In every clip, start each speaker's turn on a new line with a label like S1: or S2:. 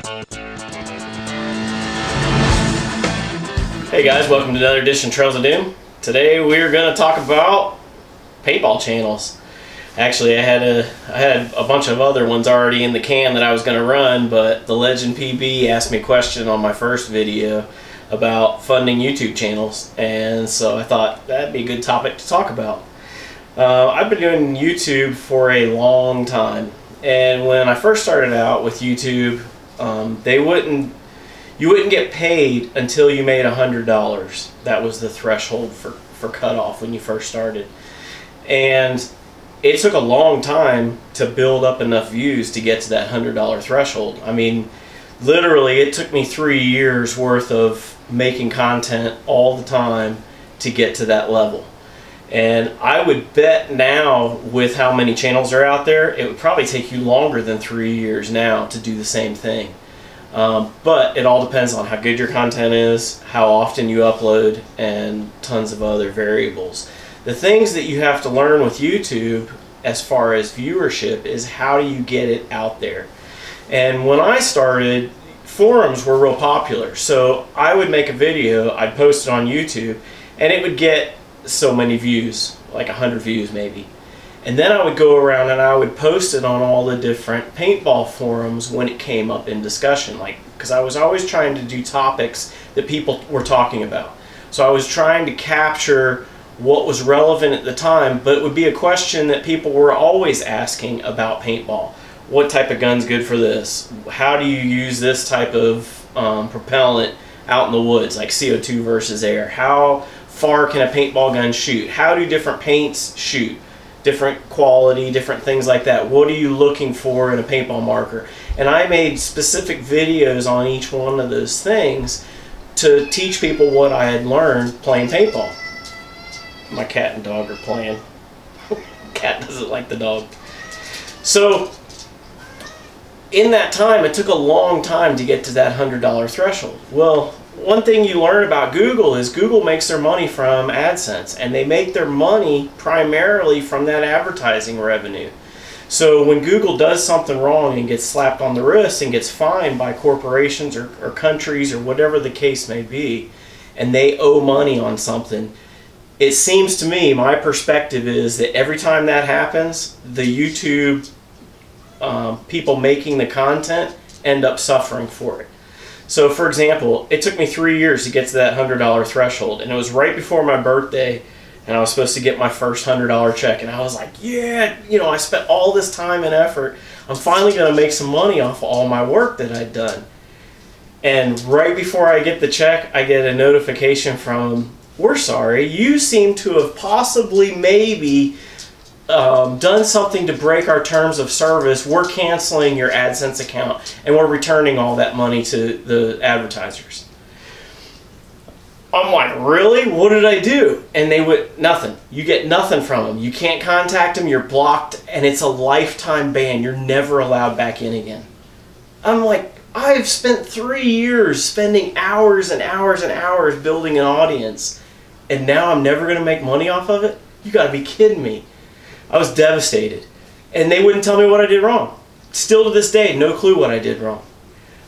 S1: Hey guys, welcome to another edition of Trails of Doom. Today we're going to talk about paintball channels. Actually, I had a bunch of other ones already in the can that I was going to run, but the Legend PB asked me a question on my first video about funding YouTube channels, and so I thought that'd be a good topic to talk about. I've been doing YouTube for a long time, and when I first started out with YouTube, you wouldn't get paid until you made $100. That was the threshold for cutoff when you first started. And it took a long time to build up enough views to get to that $100 threshold. I mean, literally it took me 3 years worth of making content all the time to get to that level. And I would bet now, with how many channels are out there, it would probably take you longer than 3 years now to do the same thing. But it all depends on how good your content is, how often you upload, and tons of other variables. The things that you have to learn with YouTube as far as viewership is how do you get it out there. And when I started, forums were real popular. So I would make a video, I'd post it on YouTube, and it would get so many views, like 100 views maybe. And then I would go around and I would post it on all the different paintball forums when it came up in discussion, because I was always trying to do topics that people were talking about. So I was trying to capture what was relevant at the time, but it would be a question that people were always asking about paintball. What type of gun's good for this? How do you use this type of propellant out in the woods, like CO2 versus air? How far can a paintball gun shoot? How do different paints shoot? Different quality, different things like that. What are you looking for in a paintball marker? And I made specific videos on each one of those things to teach people what I had learned playing paintball. My cat and dog are playing. Cat doesn't like the dog. So in that time, it took a long time to get to that $100 threshold. Well, one thing you learn about Google is Google makes their money from AdSense, and they make their money primarily from that advertising revenue. So when Google does something wrong and gets slapped on the wrist and gets fined by corporations or countries or whatever the case may be, and they owe money on something, it seems to me, my perspective is that every time that happens, the YouTube people making the content end up suffering for it. So for example, it took me 3 years to get to that $100 threshold, and it was right before my birthday, and I was supposed to get my first $100 check, and I was like, yeah, you know, I spent all this time and effort. I'm finally going to make some money off of all my work that I'd done. And right before I get the check, I get a notification from, we're sorry, you seem to have possibly maybe done something to break our terms of service. We're canceling your AdSense account and we're returning all that money to the advertisers. I'm like, really? What did I do? And they would, nothing. You get nothing from them. You can't contact them, you're blocked, and it's a lifetime ban. You're never allowed back in again. I'm like, I've spent 3 years spending hours and hours and hours building an audience, and now I'm never going to make money off of it? You gotta be kidding me. I was devastated, and they wouldn't tell me what I did wrong. Still to this day, no clue what I did wrong.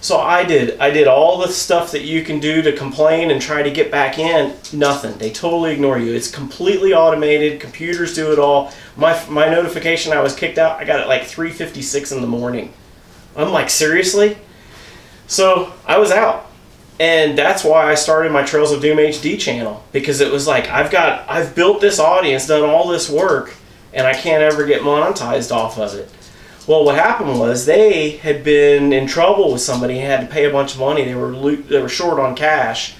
S1: So I did all the stuff that you can do to complain and try to get back in. Nothing. They totally ignore you. It's completely automated. Computers do it all. My notification I was kicked out, I got it like 3:56 in the morning. I'm like, seriously? So I was out. And that's why I started my Trails of Doom HD channel, because it was like, I've built this audience, done all this work, and I can't ever get monetized off of it. Well, what happened was they had been in trouble with somebody, had to pay a bunch of money. They were short on cash,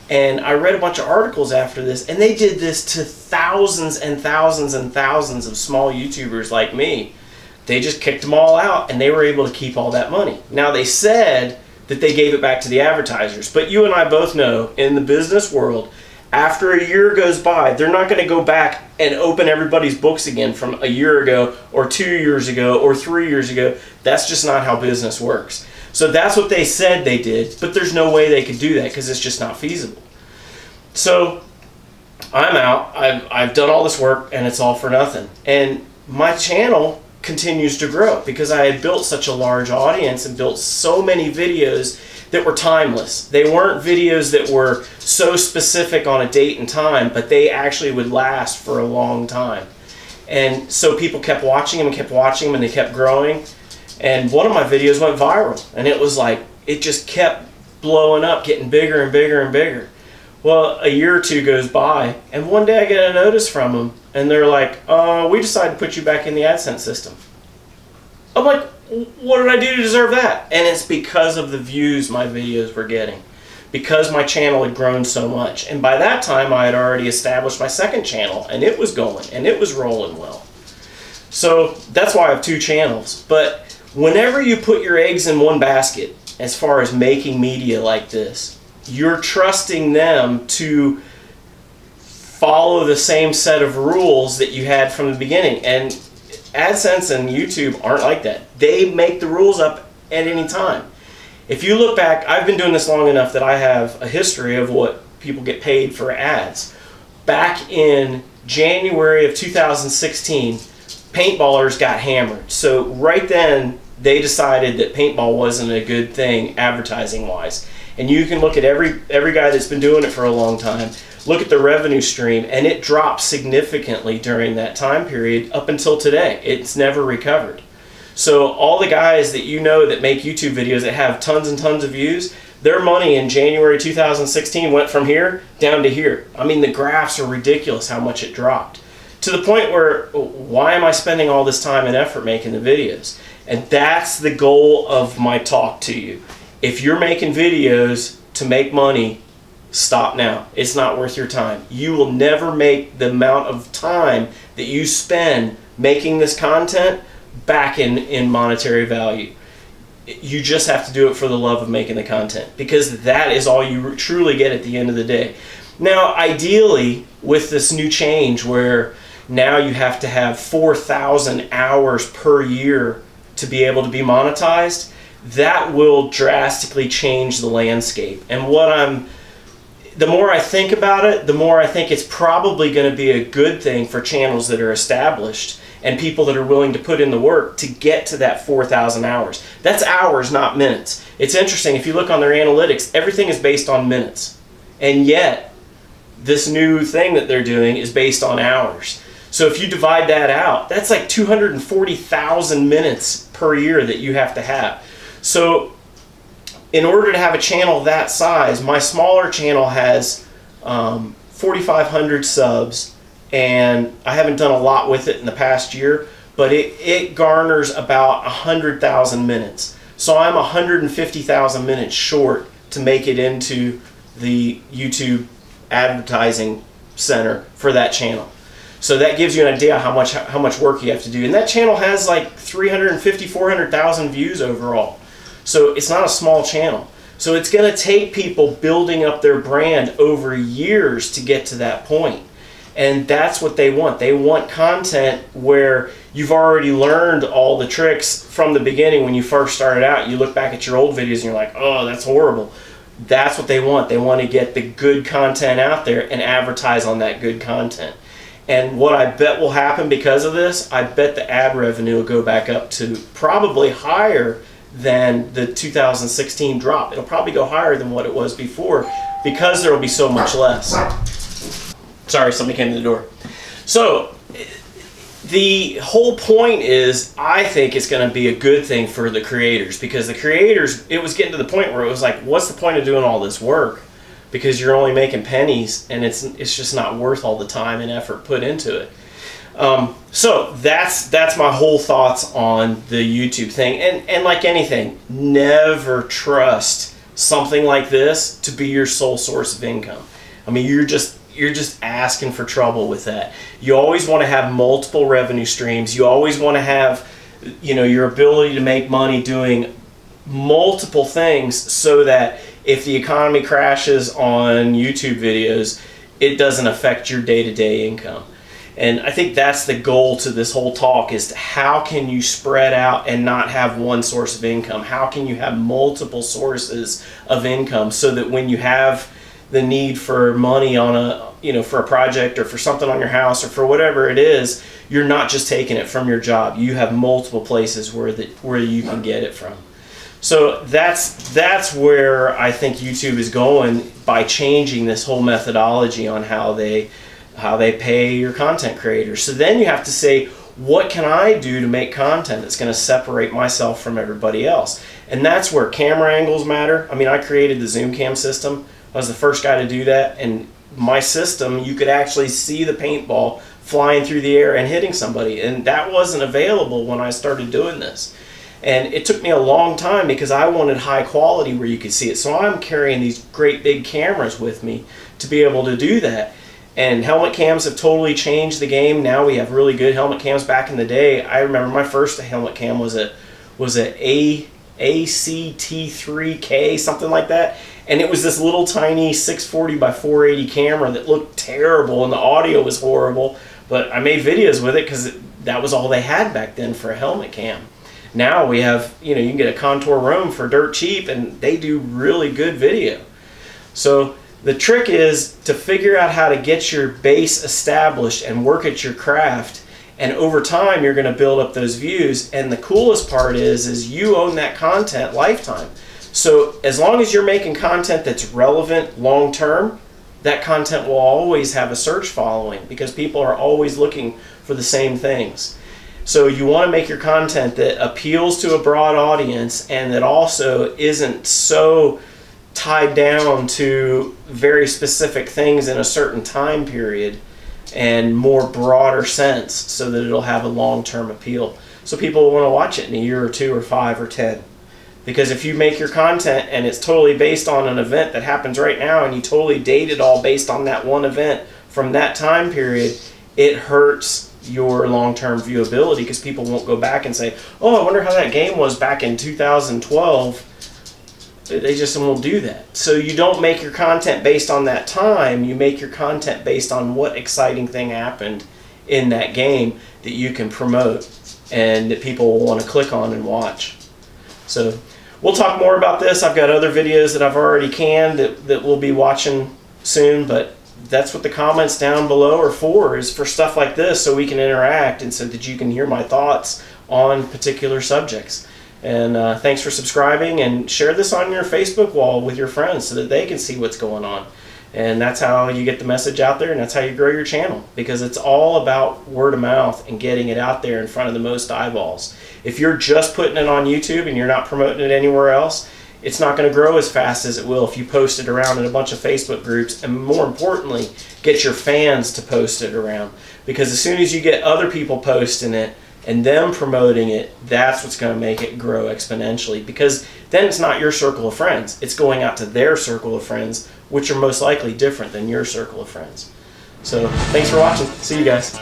S1: and I read a bunch of articles after this, and they did this to thousands and thousands and thousands of small YouTubers like me. They just kicked them all out, and they were able to keep all that money. Now, they said that they gave it back to the advertisers, but you and I both know in the business world, after a year goes by, they're not going to go back and open everybody's books again from a year ago or 2 years ago or 3 years ago. That's just not how business works. So that's what they said they did, but there's no way they could do that because it's just not feasible. So I'm out. I've done all this work and it's all for nothing. And my channel continues to grow because I had built such a large audience and built so many videos that were timeless. They weren't videos that were so specific on a date and time, but they actually would last for a long time. And so people kept watching them and kept watching them, and they kept growing. And one of my videos went viral, and it was like, it just kept blowing up, getting bigger and bigger and bigger. Well, a year or two goes by, and one day I get a notice from them, and they're like, we decided to put you back in the AdSense system. I'm like, what did I do to deserve that? And it's because of the views my videos were getting, because my channel had grown so much. And by that time, I had already established my second channel, and it was going, and it was rolling well. So that's why I have two channels. But whenever you put your eggs in one basket, as far as making media like this, you're trusting them to follow the same set of rules that you had from the beginning. And AdSense and YouTube aren't like that. They make the rules up at any time. If you look back, I've been doing this long enough that I have a history of what people get paid for ads. Back in January of 2016, paintballers got hammered. So right then, they decided that paintball wasn't a good thing advertising-wise. And you can look at every guy that's been doing it for a long time, look at the revenue stream, and it dropped significantly during that time period up until today. It's never recovered. So all the guys that you know that make YouTube videos that have tons and tons of views, their money in January 2016 went from here down to here. I mean, the graphs are ridiculous how much it dropped. To the point where, why am I spending all this time and effort making the videos? And that's the goal of my talk to you. If you're making videos to make money, stop now. It's not worth your time. You will never make the amount of time that you spend making this content back in monetary value. You just have to do it for the love of making the content, because that is all you truly get at the end of the day. Now, ideally, with this new change where now you have to have 4,000 hours per year to be able to be monetized, that will drastically change the landscape. And the more I think about it, the more I think it's probably going to be a good thing for channels that are established and people that are willing to put in the work to get to that 4,000 hours. That's hours, not minutes. It's interesting, if you look on their analytics, everything is based on minutes. And yet, this new thing that they're doing is based on hours. So if you divide that out, that's like 240,000 minutes per year that you have to have. So in order to have a channel that size, my smaller channel has 4,500 subs, and I haven't done a lot with it in the past year, but it garners about 100,000 minutes. So I'm 150,000 minutes short to make it into the YouTube advertising center for that channel. So that gives you an idea how much work you have to do. And that channel has like 350, 400,000 views overall. So it's not a small channel. So it's going to take people building up their brand over years to get to that point. And that's what they want. They want content where you've already learned all the tricks from the beginning when you first started out. You look back at your old videos and you're like, oh, that's horrible. That's what they want. They want to get the good content out there and advertise on that good content. And what I bet will happen because of this, I bet the ad revenue will go back up to probably higher than the 2016 drop. It'll probably go higher than what it was before because there will be so much less. Sorry, somebody came to the door. So the whole point is, I think it's going to be a good thing for the creators, because the creators, it was getting to the point where it was like, what's the point of doing all this work? Because you're only making pennies, and it's just not worth all the time and effort put into it. So that's my whole thoughts on the YouTube thing. And like anything, never trust something like this to be your sole source of income. I mean, you're just asking for trouble with that. You always want to have multiple revenue streams. You always want to have, you know, your ability to make money doing multiple things, so that if the economy crashes on YouTube videos, it doesn't affect your day-to-day income. And I think that's the goal to this whole talk, is how can you spread out and not have one source of income? How can you have multiple sources of income so that when you have the need for money on you know, for a project or for something on your house or for whatever it is, you're not just taking it from your job. You have multiple places where you can get it from. So that's where I think YouTube is going by changing this whole methodology on how they pay your content creators. So then you have to say, what can I do to make content that's going to separate myself from everybody else? And that's where camera angles matter. I mean, I created the zoom cam system. I was the first guy to do that, and my system, you could actually see the paintball flying through the air and hitting somebody, and that wasn't available when I started doing this. And it took me a long time because I wanted high quality where you could see it. So I'm carrying these great big cameras with me to be able to do that. And helmet cams have totally changed the game. Now we have really good helmet cams. Back in the day, I remember my first helmet cam was a ACT3K, something like that. And it was this little tiny 640 by 480 camera that looked terrible and the audio was horrible. But I made videos with it because that was all they had back then for a helmet cam. Now we have, you know, you can get a Contour Roam for dirt cheap and they do really good video. So the trick is to figure out how to get your base established and work at your craft, and over time you're going to build up those views. And the coolest part is you own that content lifetime. So as long as you're making content that's relevant long term, that content will always have a search following because people are always looking for the same things. So you want to make your content that appeals to a broad audience and that also isn't so tied down to very specific things in a certain time period and more broader sense, so that it'll have a long-term appeal. So people will want to watch it in a year or 2 or 5 or 10. Because if you make your content and it's totally based on an event that happens right now and you totally date it all based on that one event from that time period, it hurts your long-term viewability because people won't go back and say, oh, I wonder how that game was back in 2012. They just won't do that. So you don't make your content based on that time. You make your content based on what exciting thing happened in that game that you can promote and that people will want to click on and watch. So we'll talk more about this. I've got other videos that I've already canned that we'll be watching soon, but that's what the comments down below are for, is for stuff like this, so we can interact and so that you can hear my thoughts on particular subjects. And thanks for subscribing, and share this on your Facebook wall with your friends so that they can see what's going on. And that's how you get the message out there, and that's how you grow your channel, because it's all about word of mouth and getting it out there in front of the most eyeballs. If you're just putting it on YouTube and you're not promoting it anywhere else, it's not going to grow as fast as it will if you post it around in a bunch of Facebook groups, and more importantly, get your fans to post it around. Because as soon as you get other people posting it and them promoting it, that's what's going to make it grow exponentially, because then it's not your circle of friends. It's going out to their circle of friends, which are most likely different than your circle of friends. So thanks for watching. See you guys.